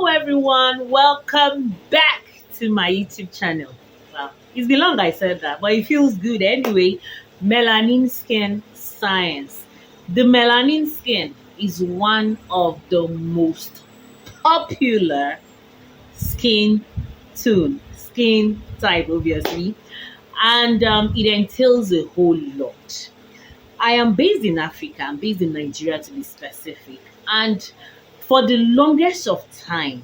Hello everyone, welcome back to my YouTube channel. Well, it's been long I said that, but it feels good anyway. Melanin Skin Science. The melanin skin is one of the most popular skin skin type obviously, and it entails a whole lot. I am based in Africa. I'm based in Nigeria to be specific. And for the longest of time,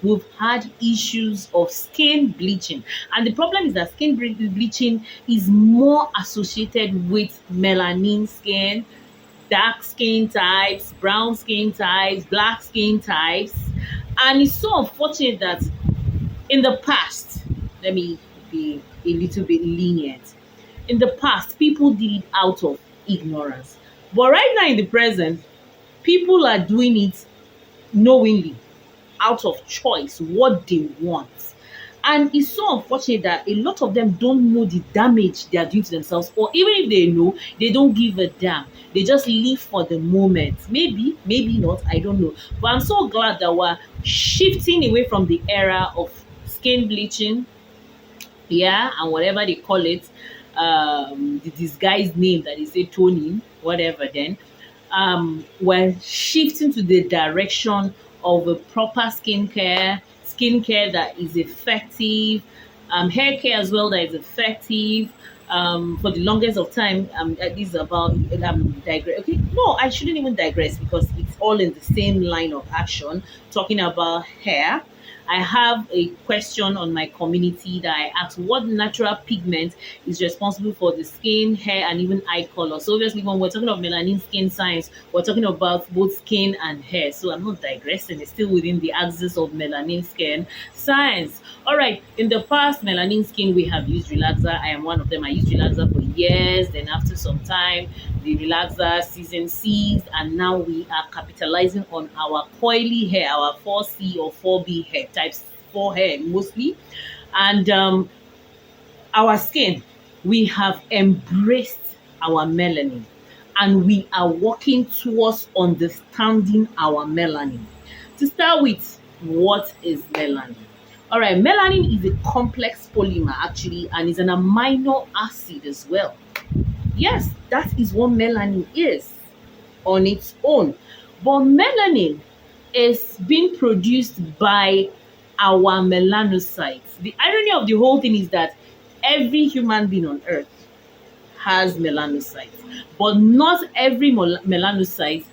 we've had issues of skin bleaching. And the problem is that bleaching is more associated with melanin skin, dark skin types, brown skin types, black skin types. And it's so unfortunate that in the past, let me be a little bit lenient. In the past, people did it out of ignorance. But right now in the present, people are doing it knowingly, out of choice, what they want. And it's so unfortunate that a lot of them don't know the damage they are doing to themselves, or even if they know, they don't give a damn. They just live for the moment. Maybe, maybe not, I don't know. But I'm so glad that we're shifting away from the era of skin bleaching, yeah, and whatever they call it, the disguised name that is a toning, whatever. Then we're shifting to the direction of a proper skincare that is effective, hair care as well that is effective. For the longest of time, this is about digress. Okay, no, I shouldn't even digress because it's all in the same line of action. Talking about hair, I have a question on my community that I asked: what natural pigment is responsible for the skin, hair, and even eye color? So obviously, when we're talking about melanin skin science, we're talking about both skin and hair. So I'm not digressing; it's still within the axis of melanin skin science. All right. In the past, melanin skin, we have used relaxer. I am one of them. I used relaxer for years. Then after some time, the relaxer season ceased, and now we are capitalizing on our coily hair, our 4C or 4B hair types, 4 hair mostly, and our skin. We have embraced our melanin, and we are working towards understanding our melanin. To start with, what is melanin? All right, melanin is a complex polymer actually, and is an amino acid as well. Yes, that is what melanin is on its own. But melanin is being produced by our melanocytes. The irony of the whole thing is that every human being on earth has melanocytes, but not every melanocyte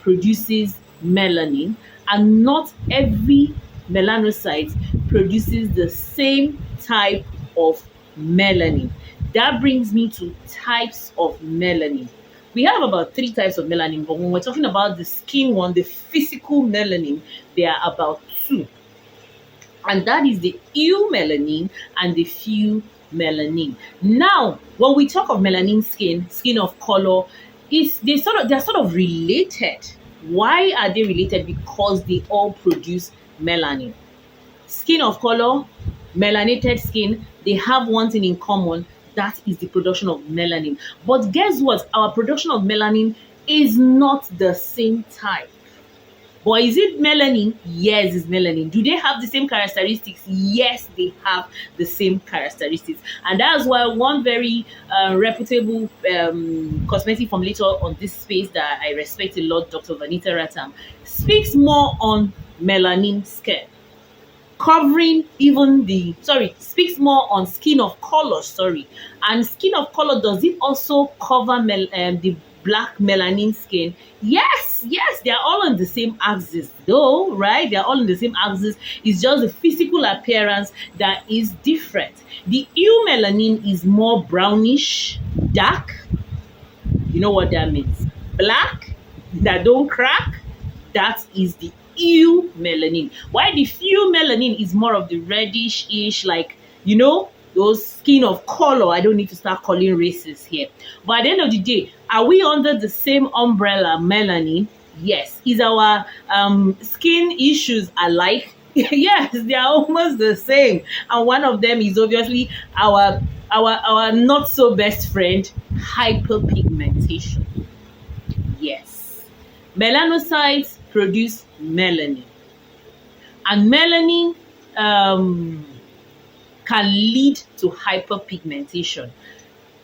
produces melanin, and not every melanocyte produces the same type of melanin. That brings me to types of melanin. We have about 3 types of melanin, but when we're talking about the skin one, the physical melanin, there are about 2. And that is the Eumelanin and the Pheomelanin. Now, when we talk of melanin skin of color, they're sort of related. Why are they related? Because they all produce melanin. Skin of color, melanated skin, they have one thing in common. That is the production of melanin. But guess what? Our production of melanin is not the same type. But is it melanin? Yes, it's melanin. Do they have the same characteristics? Yes, they have the same characteristics. And that's why one very reputable cosmetic formulator on this space that I respect a lot, Dr. Vanita Ratam, speaks more on melanin skin. Speaks more on skin of color, And skin of color, does it also cover the black melanin skin? Yes, they are all on the same axis though, right? They are all on the same axis. It's just the physical appearance that is different. The Eumelanin is more brownish, dark. You know what that means? Black, that don't crack. That is the Eumelanin. While the Pheomelanin is more of the reddish-ish, like, those skin of color. I don't need to start calling races here. But at the end of the day, are we under the same umbrella, melanin? Yes. Is our skin issues alike? Yes, they are almost the same. And one of them is obviously our not so best friend, hyperpigmentation. Yes. Melanocytes produce melanin. And melanin can lead to hyperpigmentation.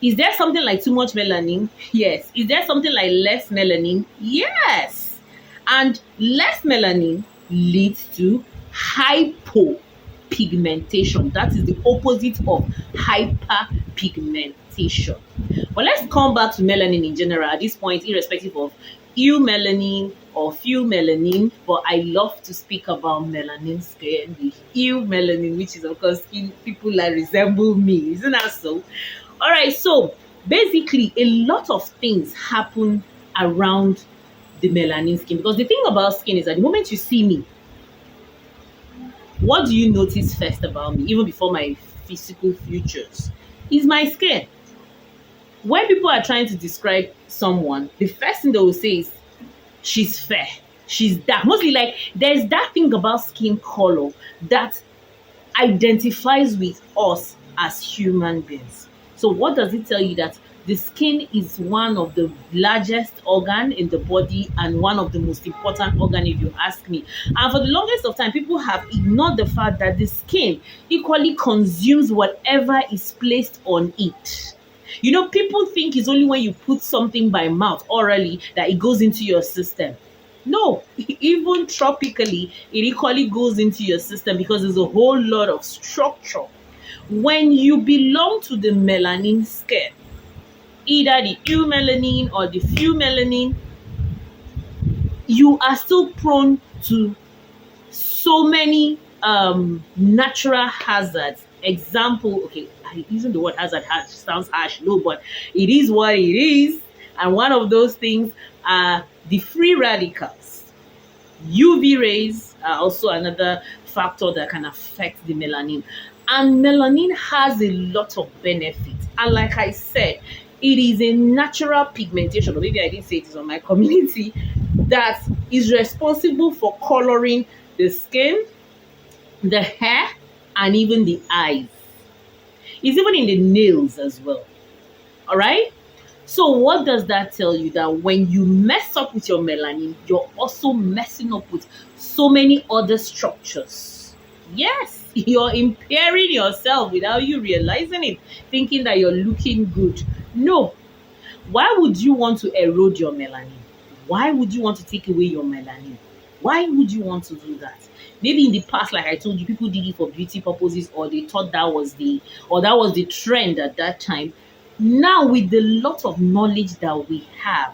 Is there something like too much melanin? Yes. Is there something like less melanin? Yes. And less melanin leads to hypopigmentation. That is the opposite of hyperpigmentation. But let's come back to melanin in general at this point, irrespective of Eumelanin or Pheomelanin. But I love to speak about melanin skin, the Eumelanin, which is of course skin people that resemble me. Isn't that so? All right, so basically, a lot of things happen around the melanin skin, because the thing about skin is that the moment you see me, what do you notice first about me, even before my physical features? Is my skin. When people are trying to describe someone, the first thing they will say is she's fair, she's dark. Mostly, like, there's that thing about skin color that identifies with us as human beings. So what does it tell you? That the skin is one of the largest organ in the body and one of the most important organ, if you ask me. And for the longest of time, people have ignored the fact that the skin equally consumes whatever is placed on it. You know, people think it's only when you put something by mouth orally that it goes into your system. No, even tropically, it equally goes into your system because there's a whole lot of structure. When you belong to the melanin skin, either the Eumelanin or the Pheomelanin, you are still prone to so many natural hazards. Example, okay, using the word hazard sounds harsh, no, but it is what it is. And one of those things are the free radicals. UV rays are also another factor that can affect the melanin. And melanin has a lot of benefits. And like I said, it is a natural pigmentation, or maybe I didn't say it is on my community, that is responsible for coloring the skin, the hair, and even the eyes. It's even in the nails as well. All right? So what does that tell you? That when you mess up with your melanin, you're also messing up with so many other structures. Yes, you're impairing yourself without you realizing it, thinking that you're looking good. No. Why would you want to erode your melanin? Why would you want to take away your melanin? Why would you want to do that? Maybe in the past, like I told you, people did it for beauty purposes, or they thought that was the trend at that time. Now, with the lot of knowledge that we have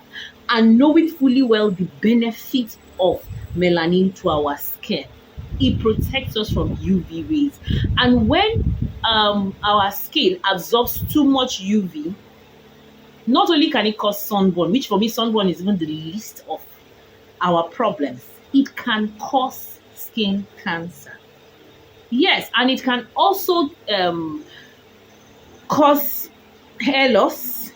and knowing fully well the benefit of melanin to our skin, it protects us from UV rays. And when our skin absorbs too much UV, not only can it cause sunburn, which for me sunburn is even the least of our problems, it can cause skin cancer. Yes, and it can also cause hair loss.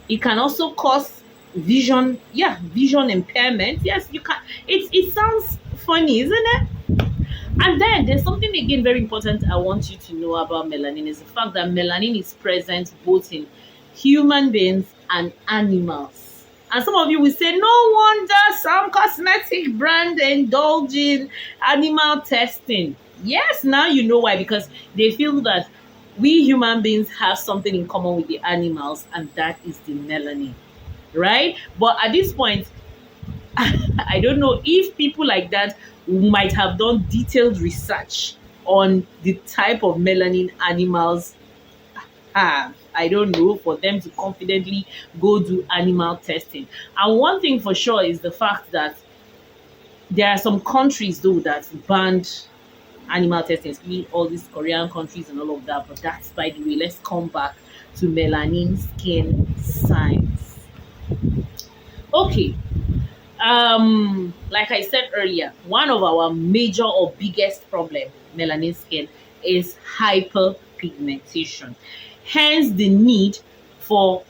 It can also cause vision impairment. Yes, you can. It sounds funny, isn't it? And then there's something again very important I want you to know about melanin, is the fact that melanin is present both in human beings and animals. And some of you will say, no wonder some cosmetic brand indulge in animal testing. Yes, now you know why, because they feel that we human beings have something in common with the animals, and that is the melanin, right? But at this point, I don't know if people like that might have done detailed research on the type of melanin animals have. I don't know, for them to confidently go do animal testing. And one thing for sure is the fact that there are some countries though that banned animal testing, especially all these Korean countries and all of that. But that's by the way. Let's come back to melanin skin science. Okay. Like I said earlier, one of our major or biggest problem melanin skin is hyperpigmentation. Hence the need for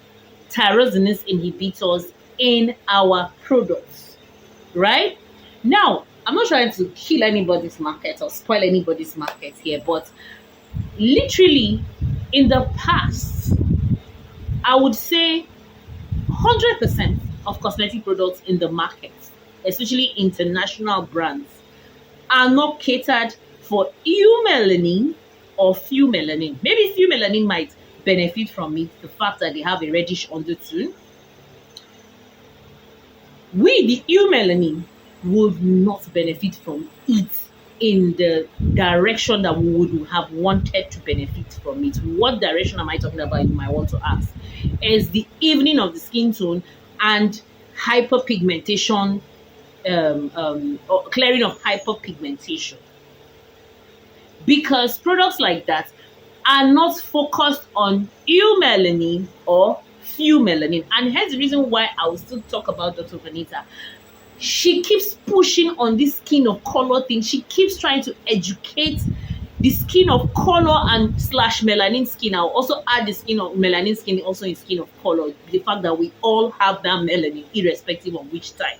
tyrosine inhibitors in our products. Right? Now, I'm not trying to kill anybody's market or spoil anybody's market here, but literally in the past, I would say 100% of cosmetic products in the market, especially international brands, are not catered for Eumelanin or Pheomelanin. Maybe Pheomelanin might benefit from it, the fact that they have a reddish undertone. We, the Eumelanin, would not benefit from it in the direction that we would have wanted to benefit from it. What direction am I talking about, you might want to ask? Is the evening of the skin tone and hyperpigmentation, or clearing of hyperpigmentation. Because products like that are not focused on Eumelanin or Pheomelanin. And here's the reason why I will still talk about Dr. Vanita. She keeps pushing on this skin of color thing. She keeps trying to educate the skin of color and / melanin skin. I'll also add the skin of melanin skin also in skin of color. The fact that we all have that melanin irrespective of which type.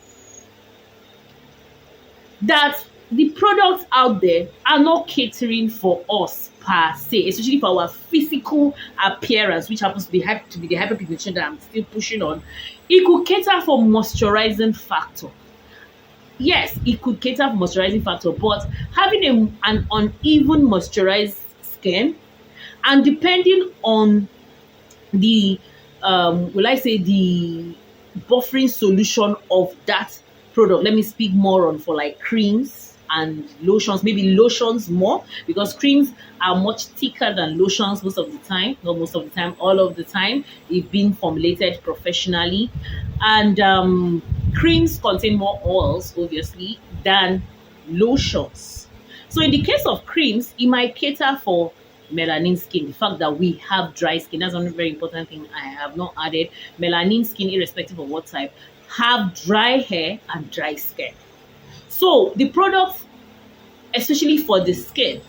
That the products out there are not catering for us per se, especially for our physical appearance, which happens to be the hyperpigmentation that I'm still pushing on. It could cater for moisturizing factor. Yes, it could cater for moisturizing factor, but having an uneven moisturized skin, and depending on the will I say the buffering solution of that product. Let me speak more on for like creams and lotions, maybe lotions more, because creams are much thicker than lotions most of the time, not most of the time, all of the time. They've been formulated professionally, and creams contain more oils, obviously, than lotions. So in the case of creams, it might cater for melanin skin. The fact that we have dry skin, that's one very important thing I have not added. Melanin skin, irrespective of what type, have dry hair and dry skin. So the products, especially for the skin,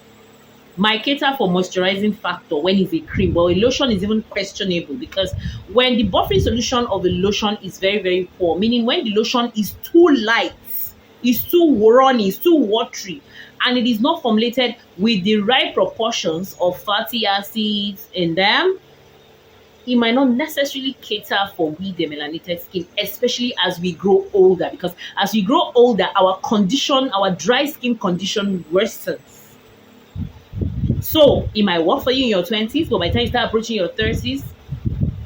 might cater for moisturizing factor when it's a cream, but a lotion is even questionable, because when the buffering solution of a lotion is very, very poor, meaning when the lotion is too light, is too runny, is too watery, and it is not formulated with the right proportions of fatty acids in them, it might not necessarily cater for we the melanated skin, especially as we grow older, because as we grow older, our condition, our dry skin condition worsens. So it might work for you in your 20s, but by the time you start approaching your 30s,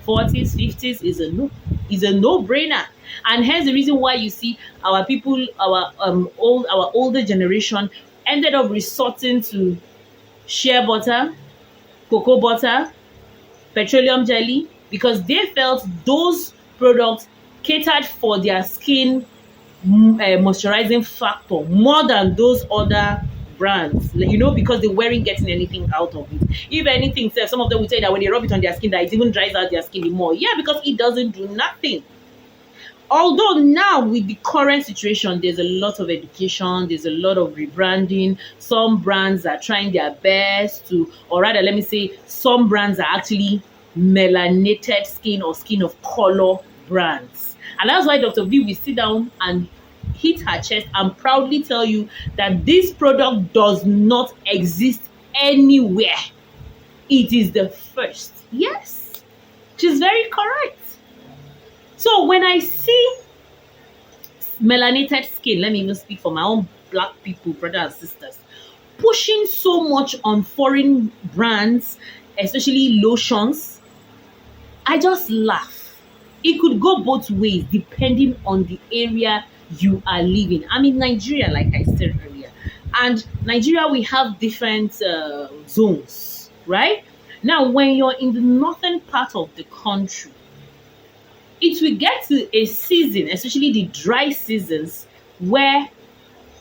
40s, 50s, is a no-brainer. And hence the reason why you see our people, our older generation ended up resorting to shea butter, cocoa butter, petroleum jelly, because they felt those products catered for their skin moisturizing factor more than those other brands, you know, because they weren't getting anything out of it. If anything, some of them would say that when they rub it on their skin, that it even dries out their skin more. Yeah, because it doesn't do nothing. Although now with the current situation, there's a lot of education, there's a lot of rebranding. Some brands are trying their best to, or rather, let me say, some brands are actually melanated skin or skin of color brands. And that's why Dr. V will sit down and hit her chest and proudly tell you that this product does not exist anywhere. It is the first. Yes, she's very correct. So when I see melanated skin, let me even speak for my own black people, brothers and sisters, pushing so much on foreign brands, especially lotions, I just laugh. It could go both ways depending on the area you are living. I'm in Nigeria, like I said earlier. And Nigeria, we have different zones, right? Now, when you're in the northern part of the country, it will get to a season, especially the dry seasons, where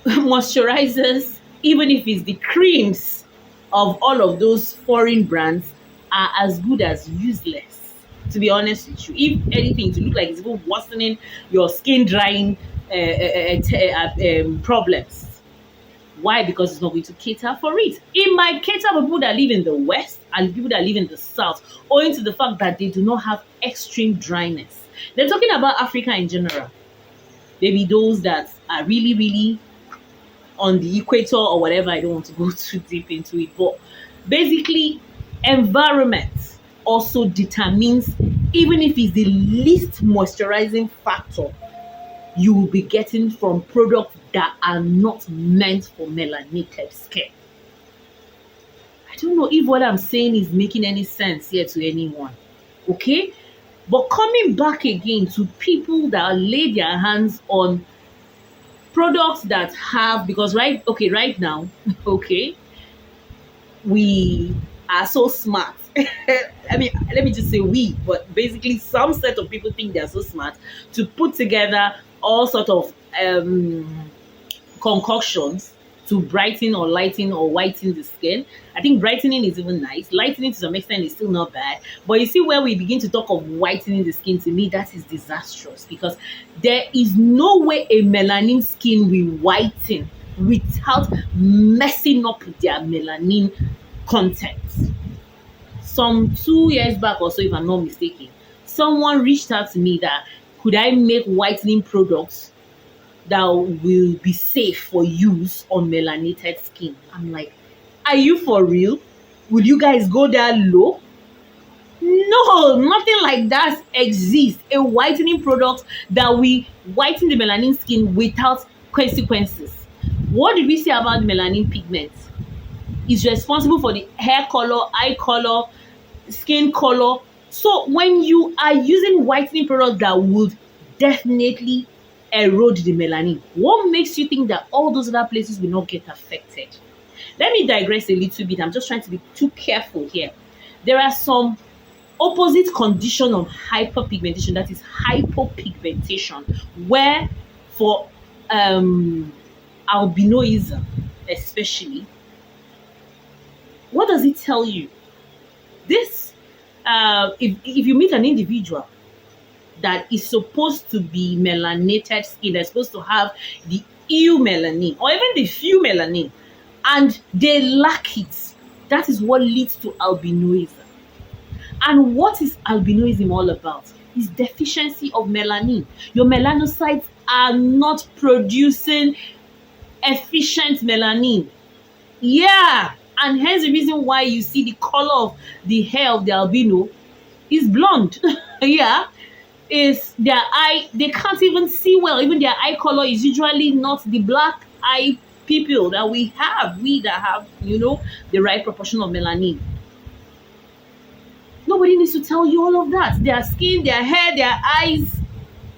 moisturizers, even if it's the creams of all of those foreign brands, are as good as useless, to be honest with you. If anything, to look like it's even worsening your skin drying problems. Why? Because it's not going to cater for it. It might cater for people that live in the west and people that live in the south, owing to the fact that they do not have extreme dryness. They're talking about Africa in general. Maybe those that are really, really on the equator or whatever. I don't want to go too deep into it. But basically, environment also determines, even if it's the least moisturizing factor you will be getting from products that are not meant for melanated skin. I don't know if what I'm saying is making any sense here to anyone. Okay? But coming back again to people that lay their hands on products that have, because right now, okay, we are so smart. I mean, let me just say we, but basically some set of people think they're so smart to put together all sort of concoctions to brighten or lighten or whiten the skin. I think brightening is even nice. Lightening to some extent is still not bad. But you see, where we begin to talk of whitening the skin, to me, that is disastrous, because there is no way a melanin skin will whiten without messing up their melanin content. Some 2 years back or so, if I'm not mistaken, someone reached out to me that could I make whitening products that will be safe for use on melanated skin. I'm like, are you for real? Will you guys go that low? No, nothing like that exists. A whitening product that will whiten the melanin skin without consequences. What did we say about the melanin pigment? It's responsible for the hair color, eye color, skin color. So when you are using whitening products that would definitely erode the melanin, what makes you think that all those other places will not get affected? Let me digress a little bit. I'm just trying to be too careful here. There are some opposite condition of hyperpigmentation, that is hypopigmentation, where for albinoism especially, what does it tell you? This, if you meet an individual that is supposed to be melanated skin, they're supposed to have the Eumelanin or even the Pheomelanin, and they lack it, that is what leads to albinoism. And what is albinism all about? It's deficiency of melanin. Your melanocytes are not producing efficient melanin. Yeah, and hence the reason why you see the color of the hair of the albino is blonde. Yeah, is their eye, they can't even see well. Even their eye color is usually not the black eye people that we that have, the right proportion of melanin. Nobody needs to tell you all of that. Their skin, their hair, their eyes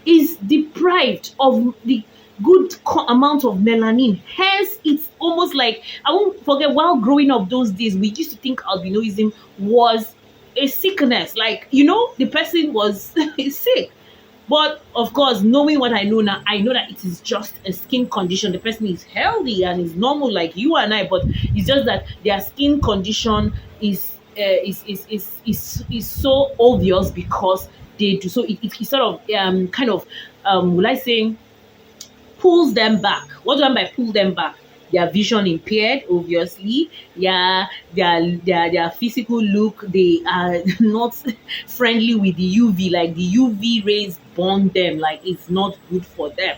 is deprived of the good amount of melanin. Hence, it's almost like, I won't forget, while growing up those days, we used to think albinism was a sickness. Like, the person was sick. But of course, knowing what I know now, I know that it is just a skin condition. The person is healthy and is normal like you and I, but it's just that their skin condition is so obvious because they do. So it sort of kind of will I say pulls them back. What do I mean by pull them back? Their vision impaired, obviously. Yeah, their physical look, they are not friendly with the UV. Like the UV rays burn them. Like it's not good for them.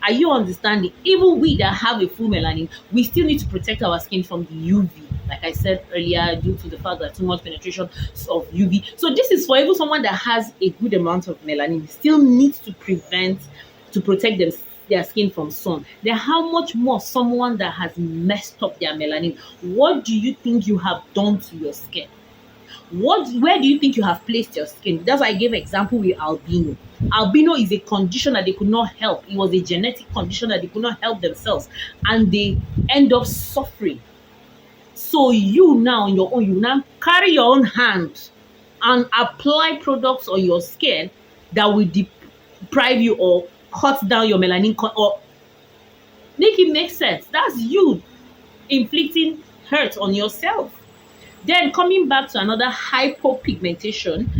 Are you understanding? Even we that have a full melanin, we still need to protect our skin from the UV. Like I said earlier, due to the fact that too much penetration of UV. So this is for even someone that has a good amount of melanin, still needs to protect their skin from sun. Then how much more someone that has messed up their melanin? What do you think you have done to your skin? Where do you think you have placed your skin? That's why I gave an example with albino. Albino is a condition that they could not help. It was a genetic condition that they could not help themselves, and they end up suffering. So you now on your own, you now carry your own hand and apply products on your skin that will deprive you or cut down your melanin or make it make sense. That's you inflicting hurt on yourself. Then coming back to another hypopigmentation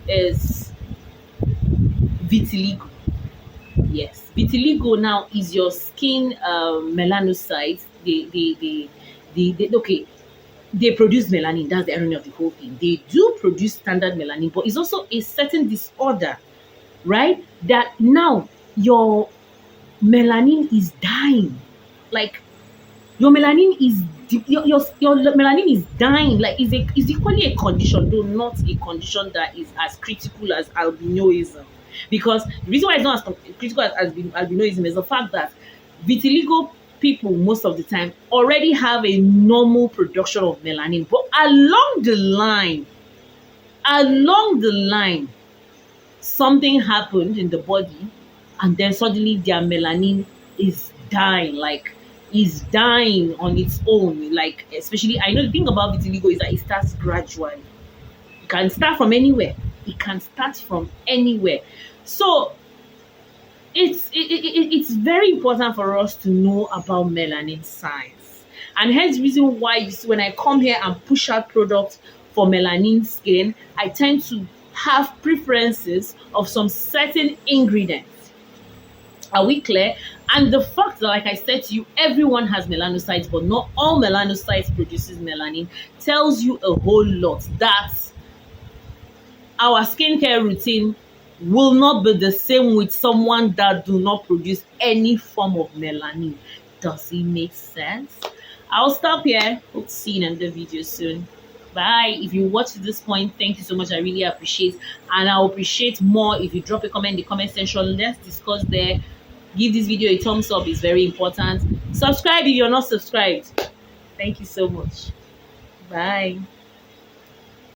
is vitiligo. Yes, vitiligo now is your skin melanocytes. They produce melanin. That's the irony of the whole thing. They do produce standard melanin, but it's also a certain disorder, right? That now your melanin is dying. Like your melanin is your melanin is dying. Like is equally a condition, though not a condition that is as critical as albinoism. Because the reason why it's not as critical as albinoism is the fact that Vitiligo people most of the time already have a normal production of melanin, but along the line, something happened in the body, and then suddenly their melanin is dying, like is dying on its own. Like, especially, I know the thing about vitiligo is that it starts gradually. It can start from anywhere. It can start from anywhere. So it's very important for us to know about melanin science, and hence the reason why you see when I come here and push out products for melanin skin, I tend to have preferences of some certain ingredients. Are we clear? And the fact that, like I said to you, everyone has melanocytes, but not all melanocytes produces melanin, tells you a whole lot that our skincare routine will not be the same with someone that do not produce any form of melanin. Does it make sense? I'll stop here. Hope to see you in another video soon. Bye. If you watch to this point, thank you so much. I really appreciate, and I'll appreciate more if you drop a comment in the comment section. Let's discuss there. Give this video a thumbs up. It's very important. Subscribe if you're not subscribed. Thank you so much. Bye.